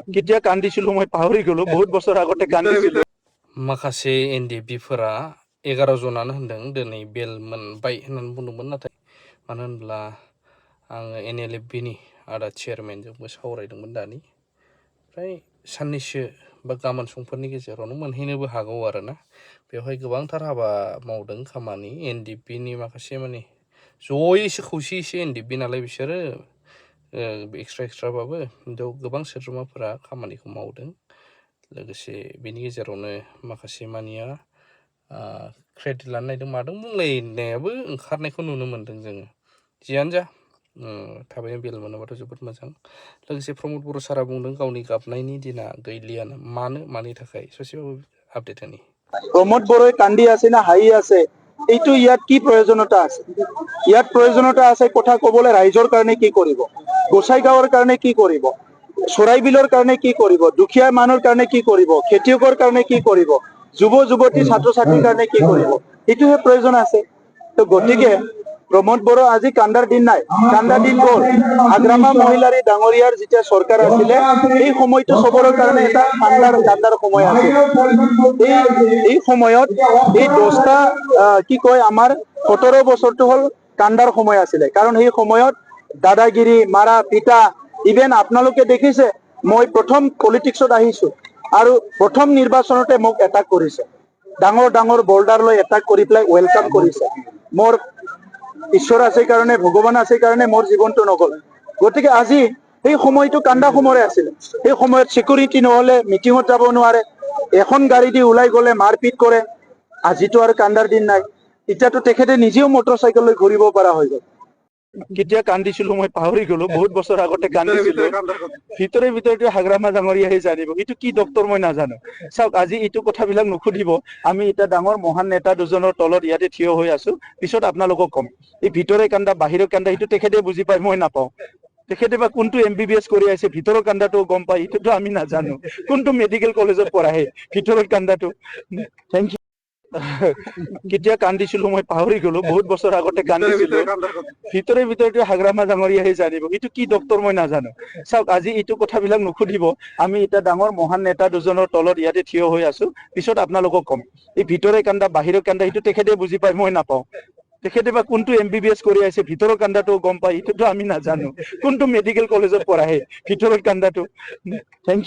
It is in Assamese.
কেতিয়া কান্দিছিলো মই পাহৰি গলো বহুত বছৰ আগতে কান্দিছিলো माखासे एनडिएफबिफोरा 11 जनानो होनदों दिनै बेल मोनबाय होननानै बुंदोंमोन नाथाय मानो होनब्ला आङो एनएलएफबिनि आदा चेयारमेनजोंबो सावरायदोंमोन दानि ओमफ्राय साननैसो बा गाबोन समफोरनि गेजेरावनो मोनहैनोबो हागौ आरोना बेवहाय गोबांथार हाबा मावदों खामानि एनडिएफबिनि माखासे माने जयैसो खौसेयैसो एनडिएफबि नालाय बिसोरो एक्सट्राबाबो गोबां सोद्रोमाफोरा खामानिखौ मावदों लोगोसे बेनि गेजेरावनो माखासे मानिया क्रेडिट लानो नायदों मादों बुंलायनायाबो ओंखारनायखौ नुनो मोन्दों जोङो जियानो जा थाबैनो बेल मोनोबाथ' जोबोद मोजां लोगोसे प्रमद बर' सारा बुंदों गावनि गाबनायनि दिना गैलियानो मानि थाखाय ससेबाबो আপডেট होनि প্ৰমোদ বড়োই কান্দি আছে না হাঁহি আছে এইটো ইয়াত কি প্ৰয়োজনীয়তা আছে ইয়াত প্ৰয়োজনীয়তা আছে কথা ক'বলৈ ৰাইজৰ কাৰণে কি কৰিব গোসাইগাঁৱৰ কাৰণে কি কৰিব চৰাইবিলৰ কাৰণে কি কৰিব দুখীয়া মানুহৰ কাৰণে কি কৰিব খেতিয়কৰ কাৰণে কি কৰিব যুৱ যুৱতী ছাত্ৰ ছাত্ৰীৰ কাৰণে কি কৰিব এইটোহে প্ৰয়োজন আছে তো গতিকে প্ৰমোদ বড়ো আজি কান্দাৰ দিন নাই কান্দাৰ দিন গ'ল আগ্ৰামা মহিলাৰী ডাঙৰীয়াৰ যেতিয়া চৰকাৰ আছিলে এই সময়টো চবৰৰ কাৰণে এটা কান্দাৰ সময় আছিল এই সময়ত এই 10টা কি কয় আমাৰ 17 বছৰটো হল কান্দাৰ সময় আছিলে কাৰণ এই সময়ত দাদাগিৰি মাৰা পিটা ইভেন আপোনালোকে দেখিছে মই প্ৰথম পলিটিক্সত আহিছো আৰু প্ৰথম নিৰ্বাচনতে মোক এটাক কৰিছে ডাঙৰ ডাঙৰ বৰ্ডাৰ লৈ এটাক কৰি পেলাই ওয়েলকাম কৰিছে মোৰ ঈশ্বৰ আছে কাৰণে ভগৱান আছে কাৰণে মোৰ জীৱনটো নগল গতিকে আজি এই সময়টো কান্দা সমৰে আছিল এই সময়ত সিকিউৰিটি নহলে মিটিঙত যাব নোৱাৰে এখন গাড়ী দি ওলাই গলে মাৰপিট কৰে আজিতো আৰু কান্দাৰ দিন নাই এতিয়াতো তেখেতে নিজেও মটৰচাইকেল লৈ ঘূৰিব পৰা হৈ গ'ল কেতিয়া কান্দিছিলো মই পাহৰি গলো বহুত বছৰ আগতে কান্দিছিলো ভিতৰে হাগ্ৰামা ডাঙৰীয়াহে জানিব এইটো কি ডক্তৰ মই নাজানো চাওক আজি এইটো কথাবিলাক নুসুধিব আমি এটা ডাঙৰ মহান নেতা দুজনৰ তলত ইয়াতে থিয় হৈ আছো পিছত আপোনালোকক কম এই ভিতৰে কান্দা বাহিৰৰ কান্দা এইটো তেখেতে বুজি পায় মই নাপাওঁ তেখেতে বা কোনটো MBBS কৰি আছে ভিতৰৰ কান্দাটো গম পায় এইটোতো আমি নাজানো কোনটো মেডিকেল কলেজত পঢ়াহে ভিতৰৰ কান্দাটো থেংক ইউ কেতিয়া কান্দিছিলো মই পাহৰি গলো বহুত বছৰ আগতে কান্দিছিলো ভিতৰে হাগ্ৰামা ডাঙৰীয়াহে জানিব এইটো কি ডক্তৰ মই নাজানো চাওক আজি এইটো কথাবিলাক নুসুধিব আমি এটা ডাঙৰ মহান নেতা দুজনৰ তলত ইয়াতে থিয় হৈ আছো পিছত আপোনালোকক কম এই ভিতৰে কান্দা বাহিৰৰ কান্দা এইটো তেখেতে বুজি পায় মই নাপাওঁ তেখেতে বা কোনটো MBBS কৰি আছে ভিতৰৰ কান্দাটো গম পায় এইটোতো আমি নাজানো কোনটো মেডিকেল কলেজত পঢ়াহে ভিতৰৰ কান্দাটো থেংক ইউ